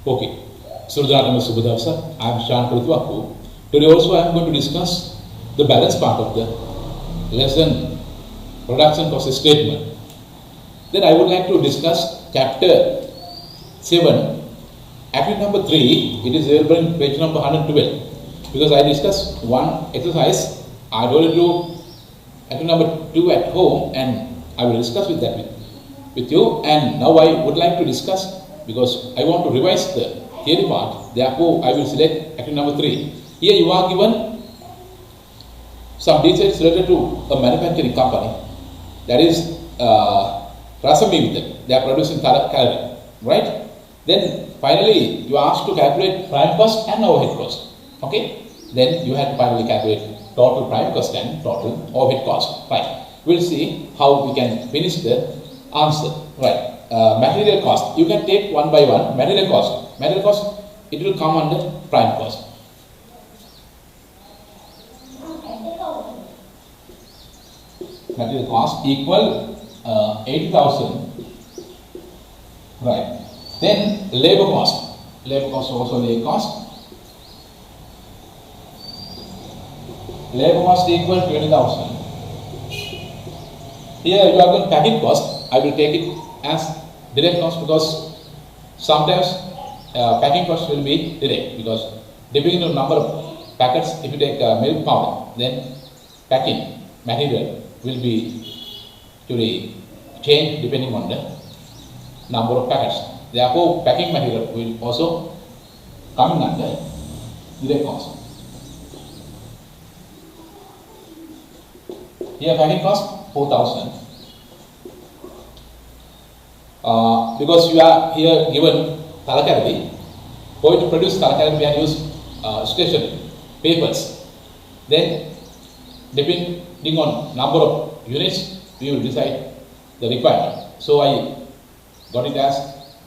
Okay, Surjanama Subhadavasa, I am Shan Prithwaku. Today also I am going to discuss the balance part of the lesson production process statement. Then I would like to discuss chapter 7, activity number 3, it is available in page number 112. Because I discussed one exercise, I already do activity number 2 at home and I will discuss with you, and now I would like to discuss because I want to revise the theory part, therefore I will select activity number 3. Here you are given some details related to a manufacturing company, that is Rasami, they are producing calorie, right? Then finally you are asked to calculate prime cost and overhead cost, okay? Then you have to finally calculate total prime cost and total overhead cost, right? We'll see how we can finish the answer, right? Material cost, you can take one by one. Material cost, it will come under prime cost. Material cost equal 80,000, right? Then labor cost also labor cost. Labor cost equal 20,000. Here you are going packing cost. I will take it as direct cost because sometimes packing cost will be direct, because depending on number of packets, if you take milk powder, then packing material will be to be changed depending on the number of packets. Therefore, packing material will also come under direct cost. Here packing cost 4,000. Because you are here given Talakaravi, going to produce Talakaravi and use stationery, papers. Then depending on number of units, we will decide the requirement. So I got it as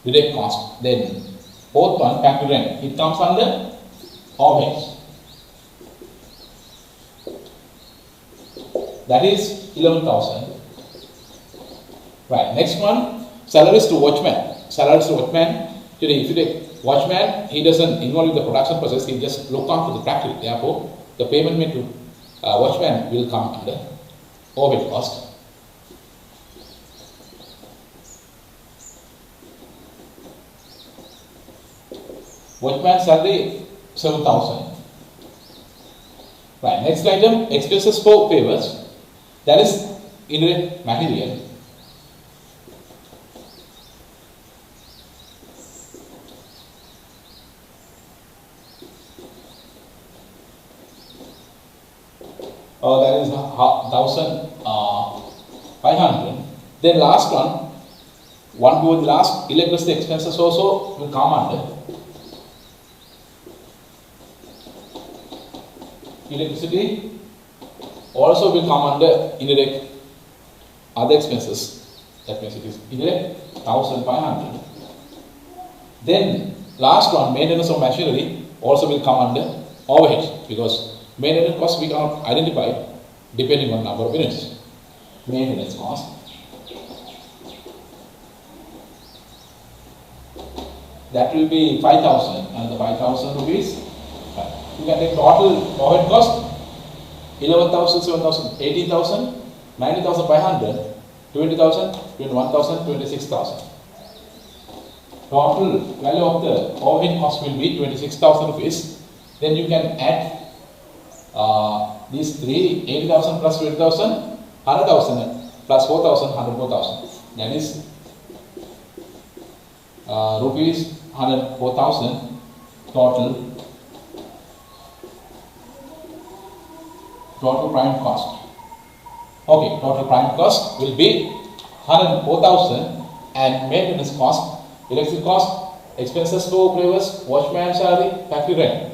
direct cost. Then fourth one, factory rent, it comes under overheads. That is 11,000. Right, next one, salaries to watchman. Salaries to watchman, today if you take watchman, he doesn't involve in the production process, he just look after the factory. Therefore, the payment made to watchman will come under overhead cost. Watchman salary 7,000. Right, next item, expenses for favors, that is indirect material. That is 1,500. Then last one to the last, electricity expenses also will come under. Electricity also will come under indirect other expenses. That means it is indirect 1,500. Then last one, maintenance of machinery also will come under overhead, because maintenance cost we cannot identify depending on number of units. Maintenance cost. That will be 5,000, and the 5,000 rupees. You can take total overhead cost 11,000, 7,000, 18,000, 19,500, 20,000, 21,000, 26,000. Total value of the overhead cost will be 26,000 rupees. Then you can add these three, 80,000 plus 20,000, 100,000 plus 4,000, 104,000. That is rupees 104,000 total prime cost. Okay, total prime cost will be 104,000, and maintenance cost, electric cost, expenses for drivers, watchman salary, factory rent,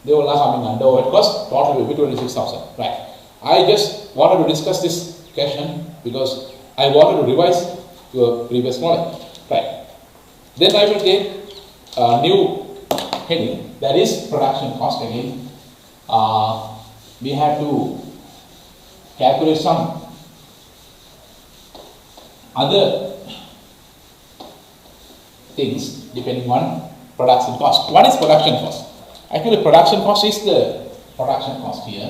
they all are coming under overhead cost. Total will be 26,000. Right. I just wanted to discuss this question because I wanted to revise your previous knowledge. Right. Then I will take a new heading, that is production cost again. We have to calculate some other things depending on production cost. What is production cost? Actually, production cost is the production cost here.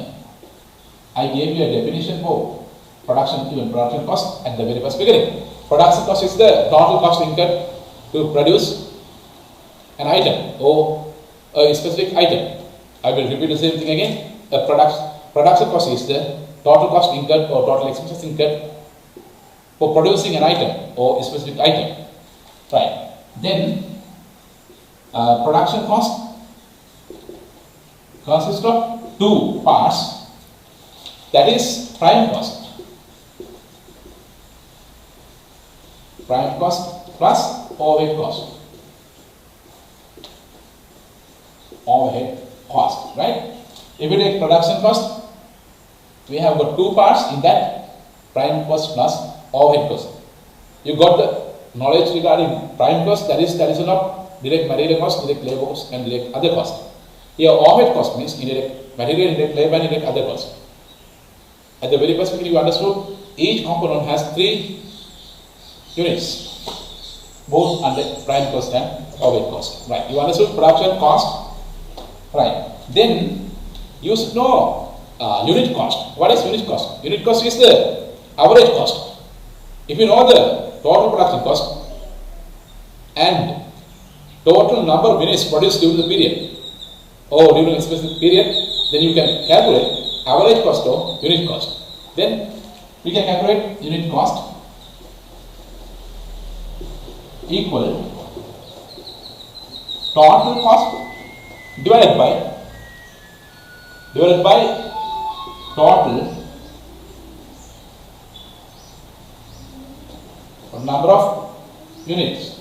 I gave you a definition for production cost at the very first beginning. Production cost is the total cost incurred to produce an item or a specific item. I will repeat the same thing again. A production cost is the total cost incurred or total expenses incurred for producing an item or a specific item. Right. Then production cost consists of two parts. That is prime cost. Prime cost plus overhead cost. Overhead cost, right? If we take production cost, we have got two parts in that: prime cost plus overhead cost. You got the knowledge regarding prime cost, that is not direct material cost, direct labor cost, and direct other cost. Here, overhead cost means indirect material, indirect labor, and indirect other cost. At the very first beginning, you understood each component has 3 units, both under prime cost and overhead cost. Right? You understood production cost. Right? Then you should know unit cost. What is unit cost? Unit cost is the average cost. If you know the total production cost and total number of units produced during the period or during a specific period, then you can calculate average cost or unit cost. Then we can calculate unit cost equal total cost divided by total number of units.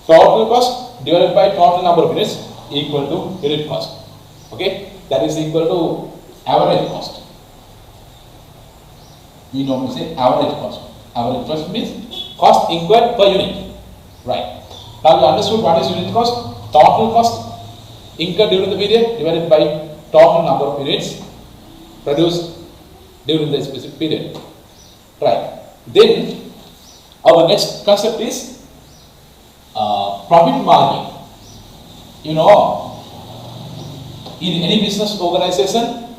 Total cost divided by total number of units equal to unit cost. Okay, that is equal to average cost. We normally say average cost. Average cost means cost incurred per unit. Right. Now you understood what is unit cost? Total cost incurred during the period divided by total number of units produced during the specific period. Right. Then our next concept is profit margin. You know, in any business organization,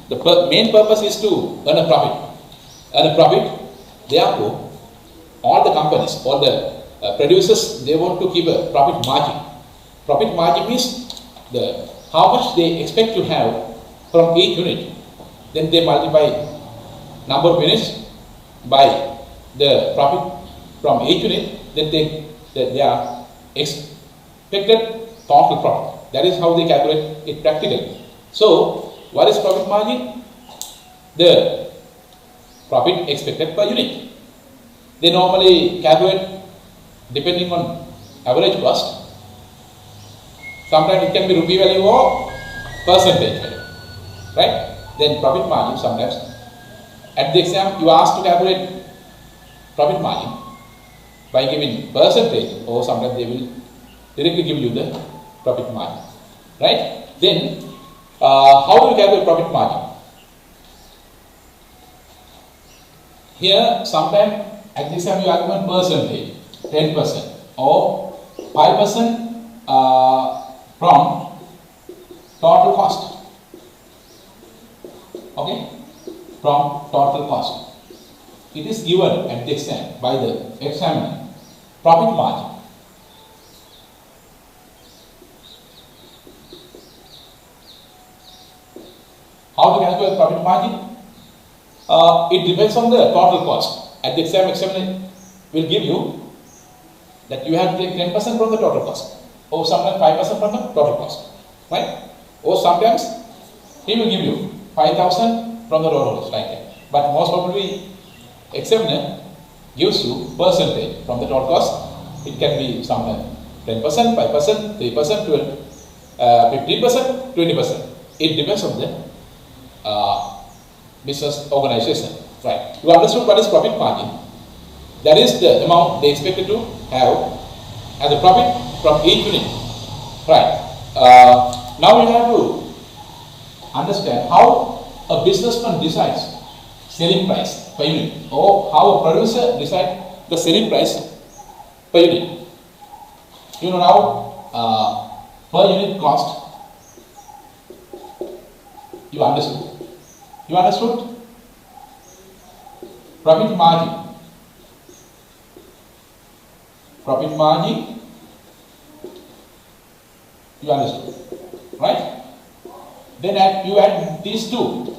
the main purpose is to earn a profit. Earn a profit. Therefore, all the companies, all the producers, they want to keep a profit margin. Profit margin means how much they expect to have from each unit. Then they multiply number of units by the profit from each unit. Then they are expected total profit. That is how they calculate it practically. So, what is profit margin? The profit expected per unit. They normally calculate depending on average cost. Sometimes it can be rupee value or percentage value. Right? Then profit margin sometimes. At the exam, you are asked to calculate profit margin by giving percentage, or sometimes they will directly give you the profit margin. Right? Then, how do you calculate profit margin? Here, sometimes at this time you are given percentage, 10% or 5% from total cost. Okay? From total cost. It is given at the exam by the examiner. Profit margin. How to calculate profit margin? It depends on the total cost. At the exam, examiner will give you that you have to take 10% from the total cost, or sometimes 5% from the total cost, right? Or sometimes he will give you 5,000 from the total cost, like that. But most probably, examiner gives you percentage from the total cost. It can be sometimes 10%, 5%, 3%, 12, 15%, 20%. It depends on the business organization, right? You understood what is profit margin? That is the amount they expected to have as a profit from each unit, right? Now you have to understand how a businessman decides selling price per unit, or how a producer decides the selling price per unit. You know now per unit cost. You understood? You understood? Profit margin. Profit margin. You understood? Right? Then you add these two.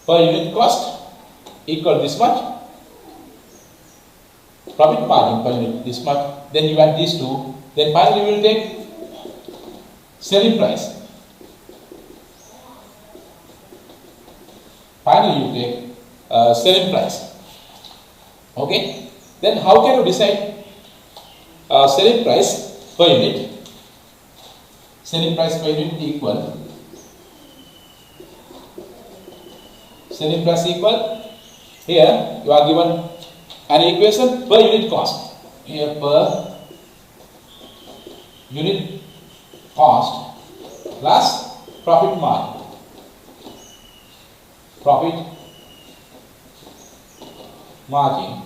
Per unit cost equal this much. Profit margin per unit this much. Then you add these two. Then finally you will take selling price. Finally you take selling price. Okay? Then how can you decide selling price per unit? Selling price per unit equal selling price equal, here you are given an equation per unit cost. Here per unit cost plus profit margin. Profit margin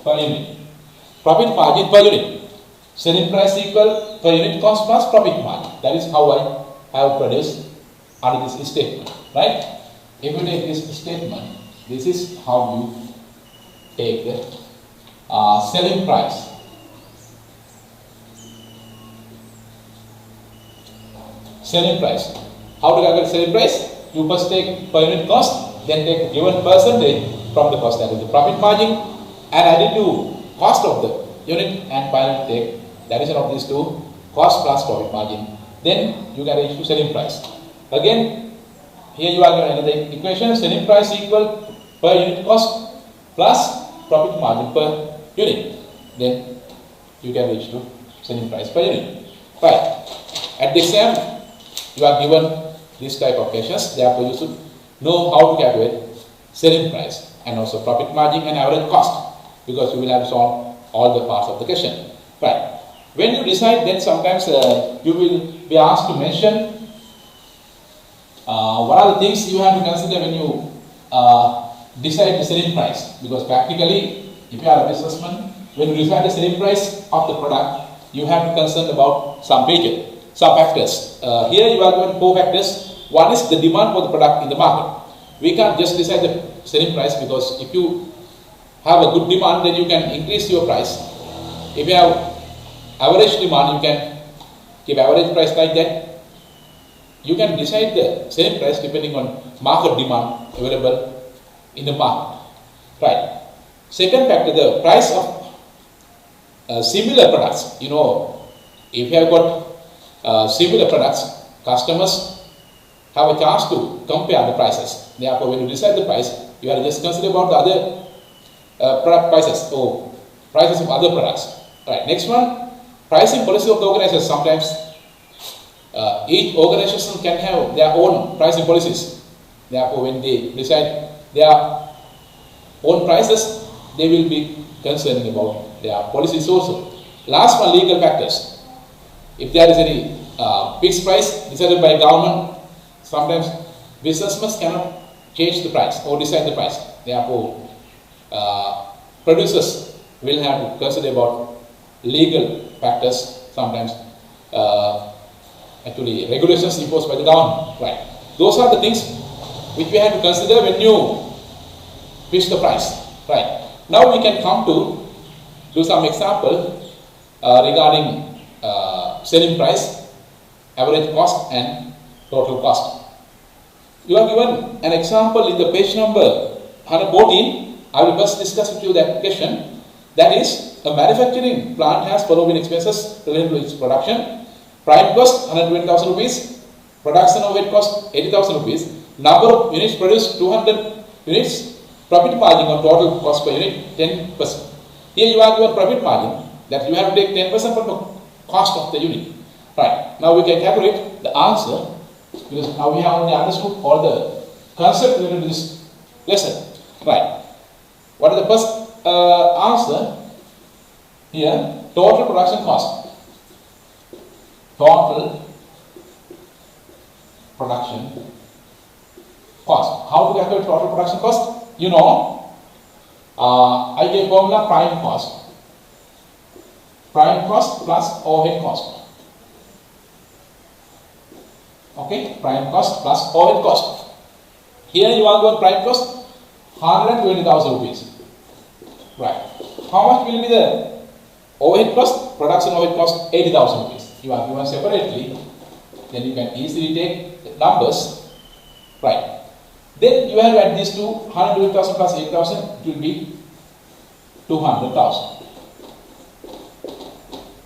per unit. Profit margin per unit. Selling price equal per unit cost plus profit margin. That is how I have produced under this statement, right? If you take this statement, this is how you take the selling price. Selling price. How to calculate selling price? You first take per unit cost, then take given percentage from the cost, that is the profit margin, and add it to cost of the unit, and finally take the addition of these two, cost plus profit margin. Then you can reach to selling price. Again, here you are given another equation, selling price equal per unit cost plus profit margin per unit. Then you can reach to selling price per unit. Right. At the exam, you are given this type of questions. Therefore, you should know how to calculate selling price and also profit margin and average cost, because you will have to solve all the parts of the question. Right. When you decide, then sometimes you will be asked to mention what are the things you have to consider when you decide the selling price. Because practically, if you are a businessman, when you decide the selling price of the product, you have to concern about some factors. Here you are given 4 factors. One is the demand for the product in the market. We can't just decide the selling price, because if you have a good demand, then you can increase your price. If you have average demand, you can keep average price like that. You can decide the selling price depending on market demand available in the market. Right. Second factor, the price of similar products. You know, if you have got similar products, customers have a chance to compare the prices. Therefore, when you decide the price, you are just consider about the other product prices or prices of other products. Right. Next one, pricing policy of the organization. Sometimes each organization can have their own pricing policies. Therefore, when they decide their own prices, they will be concerning about their policies also. Last one, legal factors. If there is any fixed price decided by government, sometimes businessmen cannot change the price or decide the price. Therefore, producers will have to consider about legal factors, sometimes actually regulations imposed by the government. Right. Those are the things which we have to consider when you fix the price. Right. Now we can come to do some example regarding selling price, average cost and total cost. You are given an example in the page number 114. I will first discuss with you that question. That is, a manufacturing plant has following expenses related to its production. Prime cost 120,000 rupees, production overhead cost 80,000 rupees, number of units produced 200 units, profit margin on total cost per unit 10%. Here you are given profit margin, that you have to take 10% from the cost of the unit. Right. Now we can calculate the answer, because now we have only understood all the concept related to this lesson. Right. What is the first answer? Here, total production cost. Total production cost. How to calculate total production cost? You know, I give formula prime cost. Prime cost plus overhead cost. Okay, prime cost plus overhead cost. Here you are going prime cost 120,000 rupees. Right. How much will be the overhead cost? Production overhead cost 80,000 rupees. You are given separately, then you can easily take the numbers. Right. Then you have to add these two, 120,000 plus 8,000, it will be 200,000.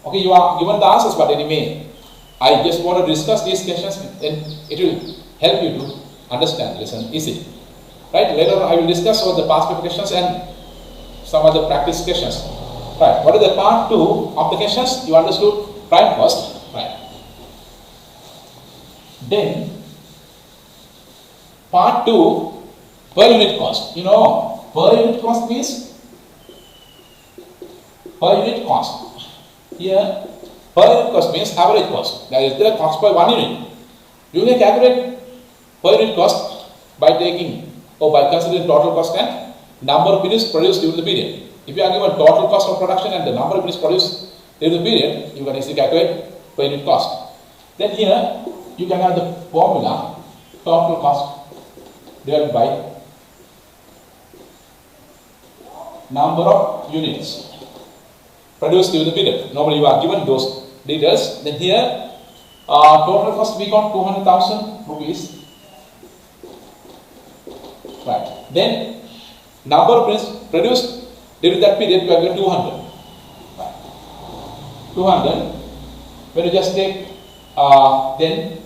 Okay, you are given the answers, but anyway, I just want to discuss these questions, and it will help you to understand the lesson easily. Right, later on I will discuss all the past paper questions and some other practice questions. Right, what is the part 2 of the questions? You understood prime cost. Right. Then, part 2, per unit cost. You know, per unit cost means per unit cost. Here, per unit cost means average cost. That is the cost per 1 unit. You can calculate per unit cost by taking or by considering total cost and number of units produced during the period. If you are given total cost of production and the number of units produced during the period, you can easily calculate per unit cost. Then here, you can have the formula total cost divided by number of units produced during the period. Normally you are given those details. Then here, total cost we got 200,000 rupees. Right. Then number of units produced during that period you are given 200. Right. 200. When you just take, then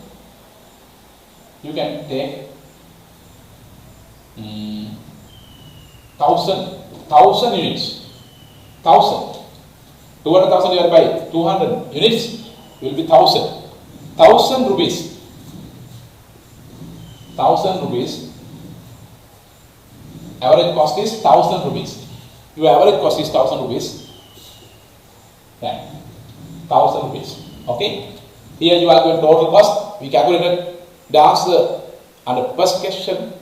you can take 1,000 units. 200,000 divided by 200 units will be 1,000. 1,000 rupees. 1,000 rupees. Average cost is 1,000 rupees. Your average cost is 1,000 rupees. Yeah. 1,000 rupees. Okay. Here you are given total cost. We calculated the answer under first question.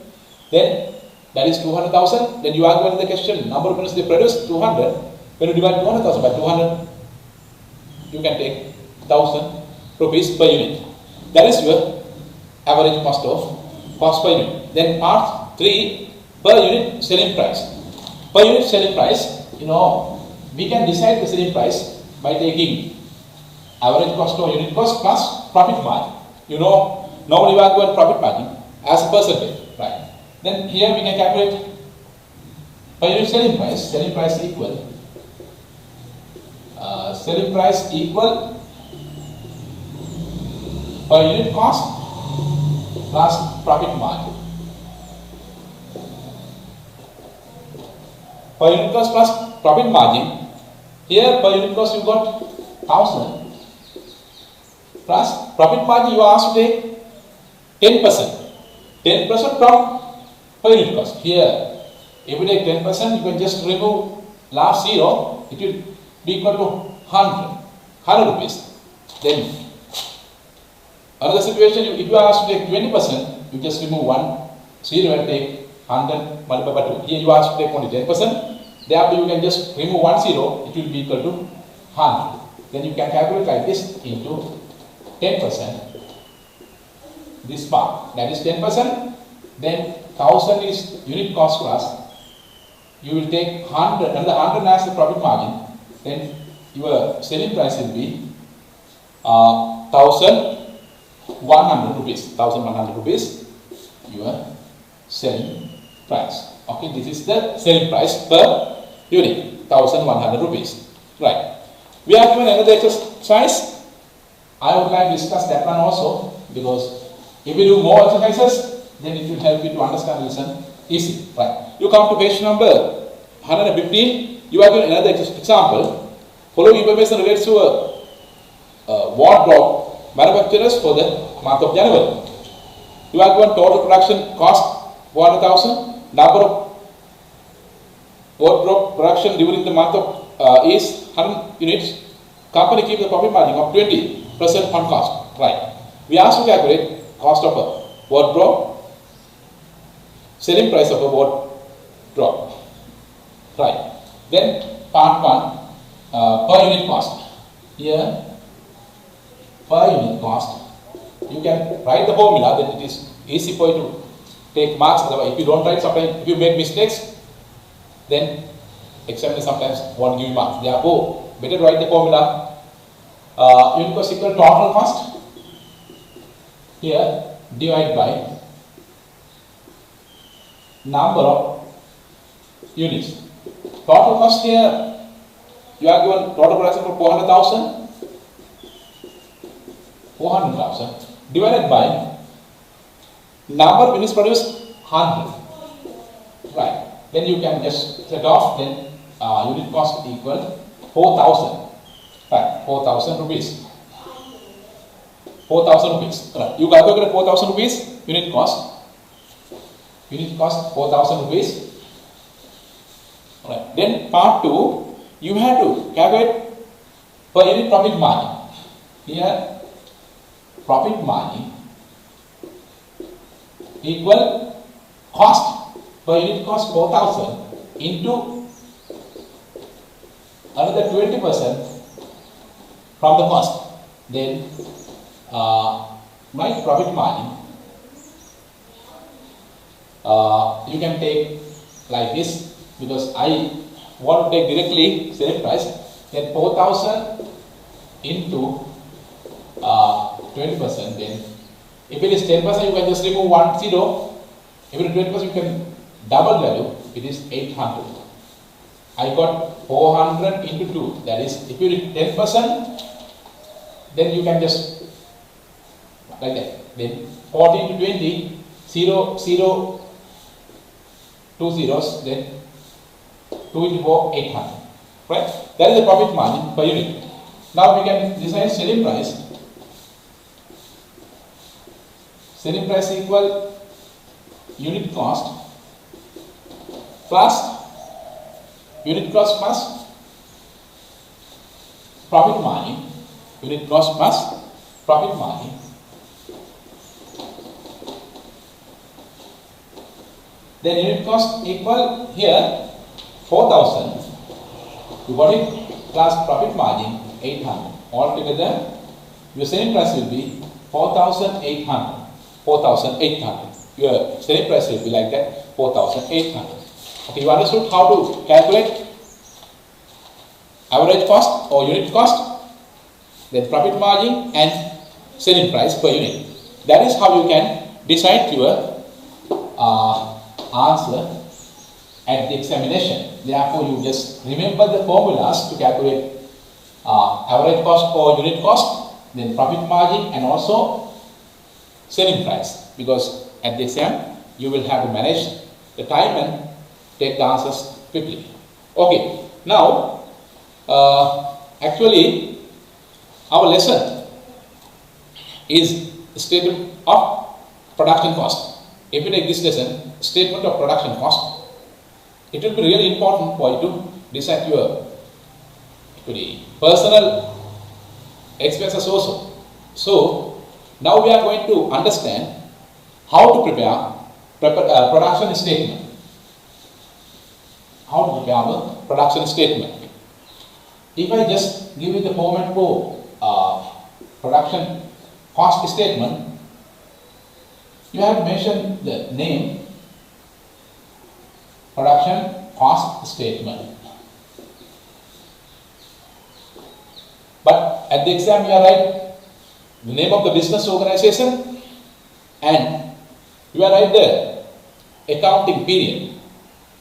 Then that is 200,000. Then you are given the question number of units they produce 200. When you divide 200,000 by 200, you can take 1,000 rupees per unit. That is your average cost per unit. Then part 3, per unit selling price. Per unit selling price, you know, we can decide the selling price by taking average cost or unit cost plus profit margin. You know, normally we are given profit margin as a percentage, right? Then here we can calculate per unit selling price. Selling price equal per unit cost plus profit margin. Per unit cost plus profit margin. Here per unit cost you got 1,000 plus profit margin you are asked to take 10%. 10% from per unit cost. Here, if you take 10%, you can just remove last zero. It will be equal to 100 rupees. Then another situation, if you are asked to take 20%, you just remove 1 zero and take 100 multiplied by 2. Here you are asked to take only 10%. Thereafter you can just remove 1 zero. It will be equal to 100. Then you can calculate like this into 10%. This part, that is 10%. Then 1,000 is unit cost plus. You will take 100, another 100 as the profit margin. Then your selling price will be 1,100 rupees. 1,100 rupees. Your selling price. Okay, this is the selling price per unit. 1,100 rupees. Right. We are given another exercise. I would like to discuss that one also, because if you do more exercises, then it will help you to understand the lesson easy. Right. You come to page number 115. You are given another example. Following information relates to a wardrobe manufacturers for the month of January. You are given total production cost 400,000. Number of wardrobe production during the month of is 100 units. Company keeps the profit margin of 20% on cost. Right. We asked to calculate cost of a wardrobe, selling price of a wardrobe. Right. Then part 1, per unit cost. Here, per unit cost, you can write the formula, then it is easy for you to take marks. Otherwise, if you don't write, sometimes if you make mistakes, then examiner sometimes won't give you marks. Therefore, better write the formula. Unit cost equal total cost. Here, divide by number of units. Total cost here, you are given total production for 400,000. 400,000 divided by number of units produced 100. Right. Then you can just set off. Then unit cost equal 4,000. Right. 4,000 rupees. 4,000 rupees. Right. You calculate 4,000 rupees unit cost. Unit cost 4,000 rupees. Right. Then part 2, you have to calculate per unit profit margin. Here, profit margin equal cost per unit cost 4,000 into another 20% from the cost. Then my profit margin you can take like this, because I want to take directly selling price. Then 4,000 into 20%. Then if it is 10%, you can just remove 1 0. If it is 20%, you can double value. It is 800. I got 400 into 2. That is, if you did 10%, then you can just like that. Then 40 to 20, 0, 0, 2 zeros, then 2 into 4, 800. Right? That is the profit margin per unit. Now we can decide selling price. Selling price equal unit cost plus profit margin. Unit cost plus profit margin. Then unit cost equal here 4,000. You got it, plus profit margin 800. Altogether, your selling price will be 4,800. 4,800. Your selling price will be like that, 4,800. Okay, you understood how to calculate average cost or unit cost, then profit margin and selling price per unit. That is how you can decide your answer at the examination. Therefore, you just remember the formulas to calculate average cost or unit cost, then profit margin and also selling price, because at the exam you will have to manage the time and take the answers quickly. Okay, now actually our lesson is statement of production cost. If you take this lesson, statement of production cost, it will be really important for you to decide your personal expenses also. So now we are going to understand how to prepare production statement. How to prepare the production statement. If I just give you the format for production cost statement, you have to mention the name production cost statement. But at the exam you are write the name of the business organization and you are write the accounting period.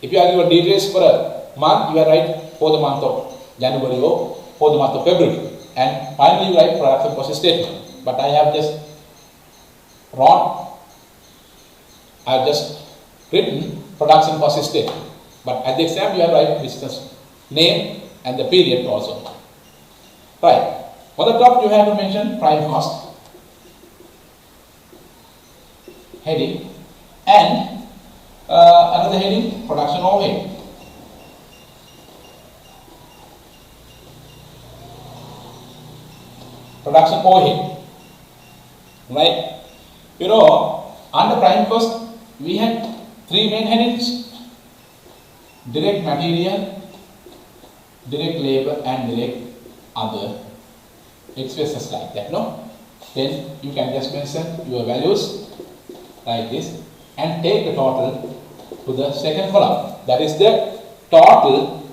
If you are given details for a month, you are write for the month of January or for the month of February, and finally you write production cost statement. But I have just written production cost statement. But at the exam you have write business name and the period also. Right. On the top you have to mention prime cost, heading, and another heading, production overhead. Production overhead. Right. You know, under prime cost we had three main headings: direct material, direct labor and direct other expenses like that, no? Then you can just mention your values like this and take the total to the second column. That is the total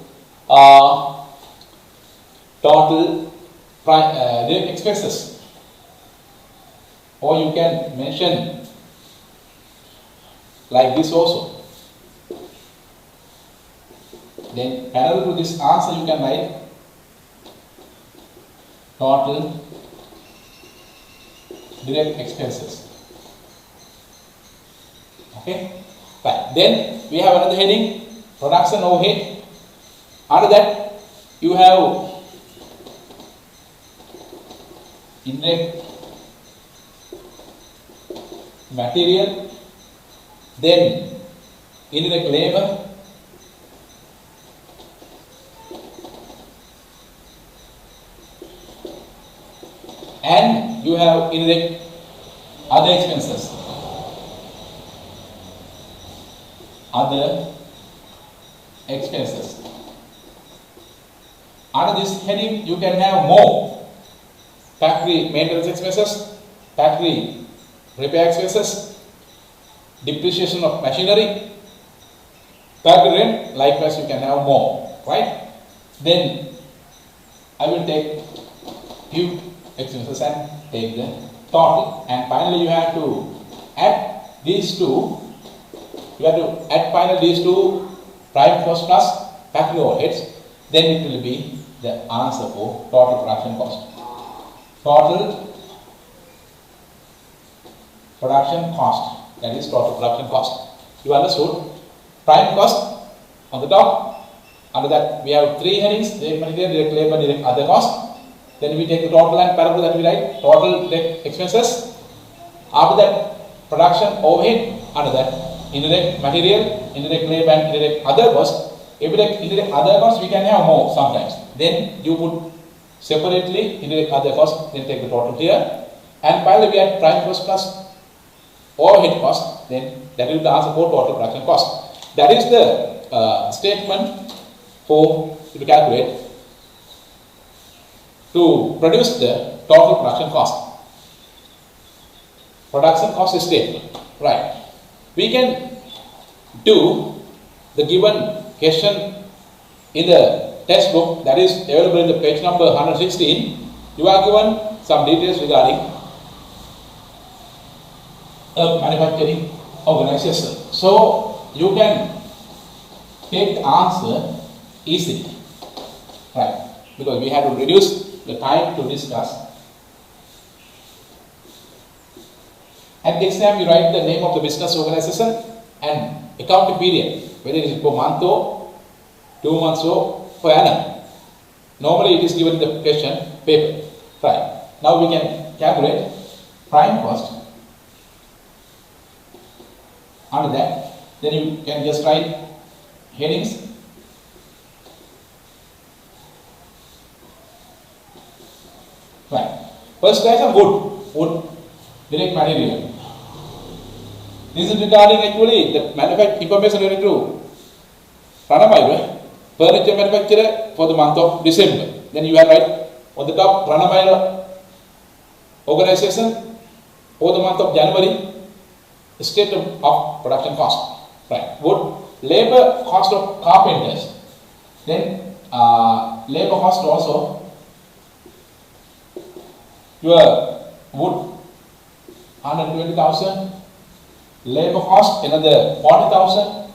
direct expenses. Or you can mention like this also. Then parallel to this answer you can write total direct expenses. Okay, right. Then we have another heading, production overhead. Under that you have indirect material, then indirect labor, and you have indirect other expenses. Other expenses. Under this heading, you can have more factory maintenance expenses, factory repair expenses, depreciation of machinery, factory rent. Likewise, you can have more, right? Then I will take few expenses and take the total, and finally you have to add these two. You have to add finally these two, prime cost plus factory overheads. Then it will be the answer for total production cost. Total production cost, that is total production cost. You understood? Prime cost on the top. Under that we have three headings: direct material, direct labor, direct other cost. Then we take the total and parallel that we write total direct expenses. After that, production overhead. Under that, indirect material, indirect labor and indirect other cost. Indirect other cost we can have more sometimes. Then you put separately indirect other cost, then take the total here. And finally we have prime cost plus overhead cost, then that will be the answer for total production cost. That is the statement for to calculate to produce the total production cost. Production cost statement, right? We can do the given question in the textbook that is available in the page number 116. You are given some details regarding a manufacturing organization. So you can take the answer easily, right? Because we have to reduce the time to discuss. At the exam, you write the name of the business organization and accounting period, whether it is per month or 2 months or per annum. Normally, it is given in the question paper. Right. Now we can calculate prime cost. Under that, then you can just write headings. Right. First class of wood, direct material. This is regarding actually the manufacturing information related to Ranamaila, furniture manufacturer for the month of December. Then you have right on the top Ranamaila organization for the month of January, statement of production cost. Right. Wood, labor cost of carpenters. Then labor cost also. Your wood 120,000, labor cost another 40,000.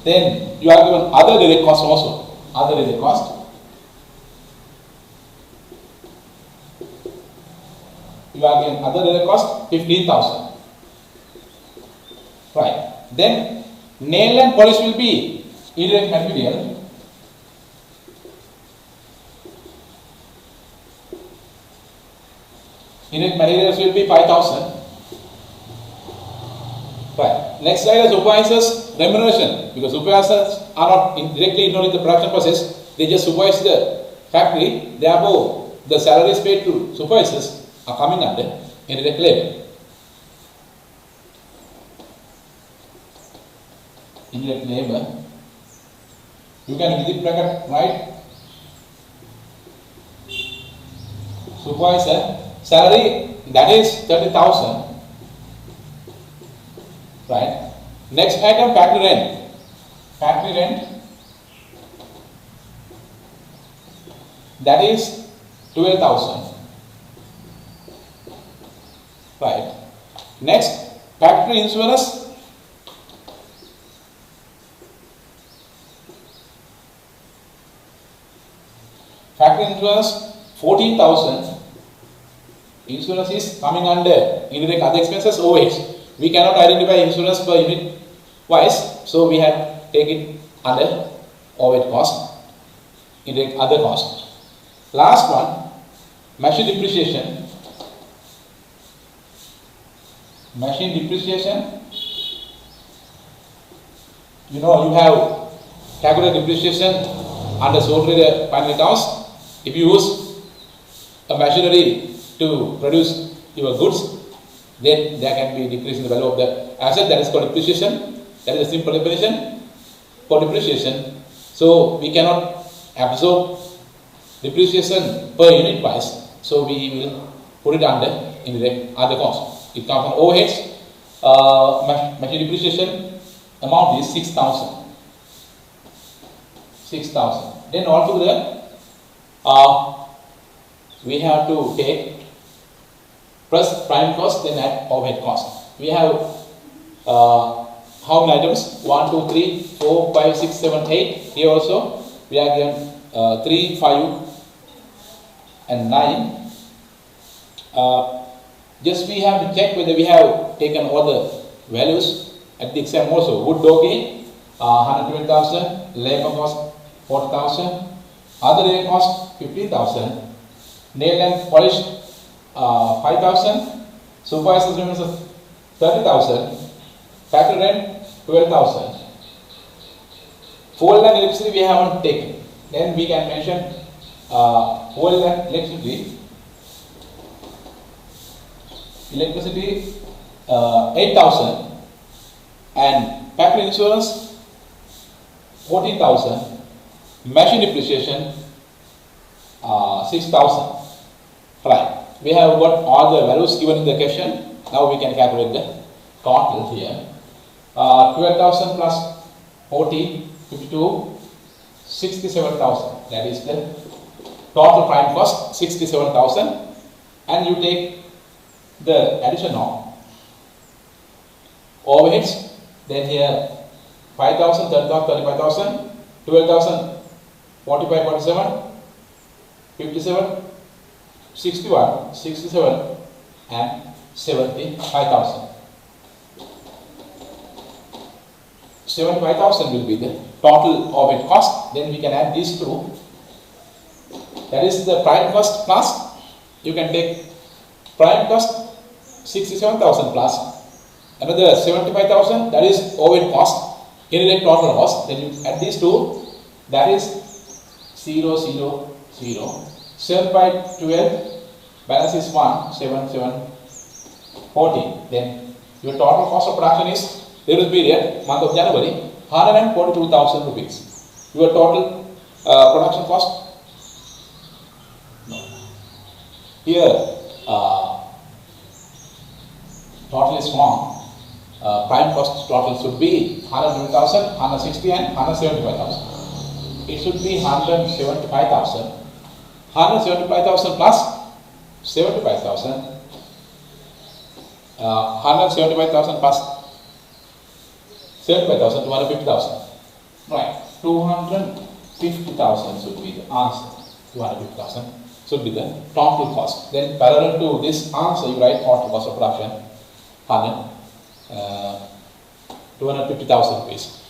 Then you are given other direct cost also. Other direct cost. You are given other direct cost 15,000. Right. Then nail and polish will be indirect material. Indirect materials will be 5,000. Right. Next slide is supervisors remuneration, because supervisors are not directly involved in the production process. They just supervise the factory. Therefore, the salaries paid to supervisors are coming under indirect labor. indirect labor. You can visit bracket right. Supervisor salary, that is 30,000. Right. Next item, factory rent. Factory rent, that is 12,000. Right. Next, factory insurance. Factory insurance 14,000. Insurance is coming under indirect other expenses overheads. We cannot identify insurance per unit wise, so we have taken under overhead cost, indirect other cost. Last one, machine depreciation. Machine depreciation, you know, you have calculated depreciation under sole trader final cost. If you use a machinery to produce your goods, then there can be decrease in the value of the asset. That is called depreciation. That is a simple definition for depreciation. So we cannot absorb depreciation per unit price. So we will put it under indirect other cost. It comes from overheads. Machine depreciation amount is 6,000. 6,000. Then altogether, we have to take plus prime cost, then add overhead cost. We have how many items? 1, 2, 3, 4, 5, 6, 7, 8. Here also we are given 3, 5, and 9. Just we have to check whether we have taken all the values at the exam also. Wood dogging 120,000, labor cost 40,000, other labor cost 15,000, nail and polish 5,000, supervisor premises 30,000, factory rent 12,000. Fuel and electricity we haven't taken. Then we can mention fuel and electricity. Electricity 8,000 and factory insurance 14,000. Machine depreciation 6,000. Right. We have got all the values given in the question. Now we can calculate the total here. 12,000 plus 14, 52, 67,000. That is the total prime cost, 67,000. And you take the addition of overheads. Then here 5,000, 30,000, 35,000, 12,000, 45, 47, 57, 61, 67 and 75,000. 75,000 will be the total overhead cost. Then we can add these two. That is the prime cost plus, you can take prime cost 67,000 plus another 75,000, that is overhead cost, indirect total cost. Then you add these two, that is 0, 0, 0. 7 by 12, balance is 1, 7, 7, 14. Then your total cost of production is, during the period, month of January, 142,000 rupees. Your total production cost, no. Here, total is wrong. Prime cost total should be 120,000, 160 and 175,000. It should be 175,000. 175,000 plus 75,000. 175,000 plus 75,000, 250,000. Right. 250,000 should be the answer. 250,000 should be the total cost. Then parallel to this answer, you write total cost of production 250,000 rupees.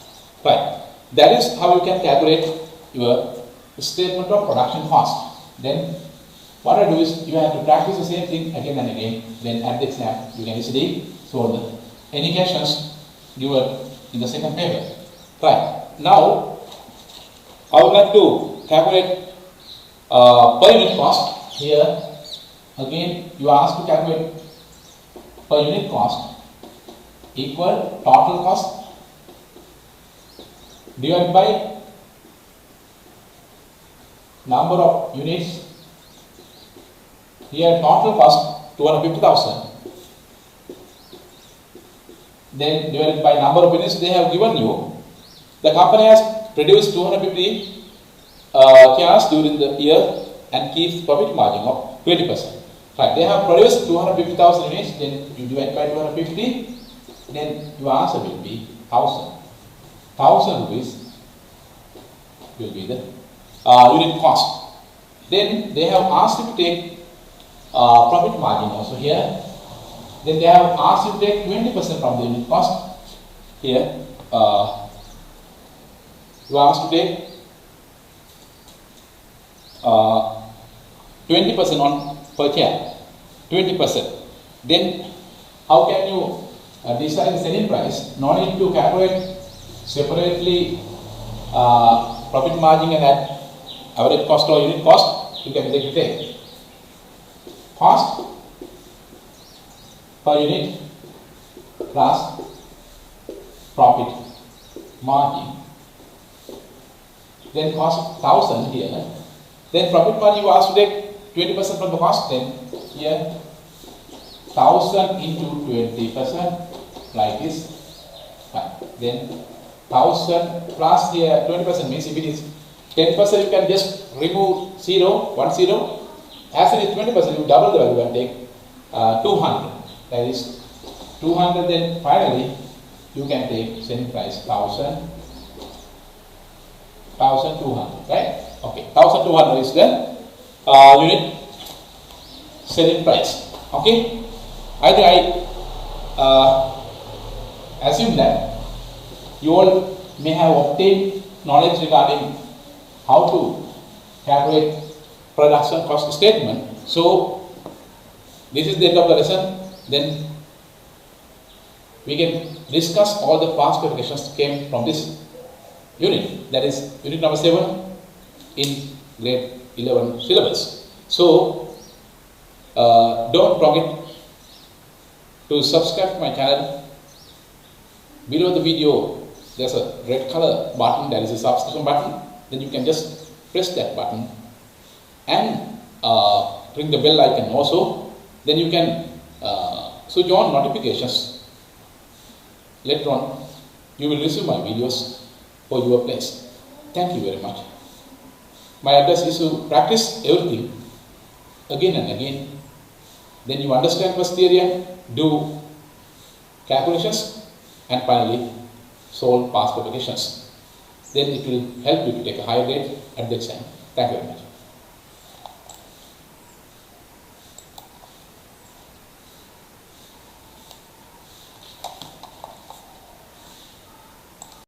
Right. That is how you can calculate your statement of production cost. Then what I do is you have to practice the same thing again and again. Then at the exam you can easily solve any questions given in the second paper. Right. Now I would like to calculate per unit cost. Here again you are asked to calculate per unit cost equal total cost divided by number of units. Here total cost 250,000. Then divided by number of units they have given you. The company has produced 250 cars during the year and keeps profit margin of 20%. Right, they have produced 250,000 units, then you divide by 250, then your answer will be 1,000. 1,000 rupees will be the unit cost. Then they have asked you to take profit margin also here. Then they have asked you to take 20% from the unit cost. Here, you are asked to take 20% on per share, 20%. Then how can you decide the selling price? No need to calculate separately profit margin and that average cost or unit cost. You can take cost per unit plus profit margin. Then cost 1,000 here. Then profit margin you asked to take 20% from the cost. Then here 1,000 into 20% like this. Fine. Then 1,000 plus here 20% means if it is 10% you can just remove 0, 1 0. As it is 20% you double the value and take 200. That is 200. Then finally you can take selling price 1,000, 1,200, right? Okay, 1,200 is the unit selling price. Okay, I think I assume that you all may have obtained knowledge regarding how to calculate production cost statement. So this is the end of the lesson. Then we can discuss all the past applications came from this unit, that is unit number 7 in grade 11 syllabus. So don't forget to subscribe to my channel. Below the video there's a red color button, that is a subscription button. Then you can just press that button and ring the bell icon also. Then you can switch on notifications. Later on you will receive my videos for your place. Thank you very much. My advice is to practice everything again and again. Then you understand first theory and do calculations and finally solve past applications. Then it will help you to take a higher grade at the exam. Thank you very much.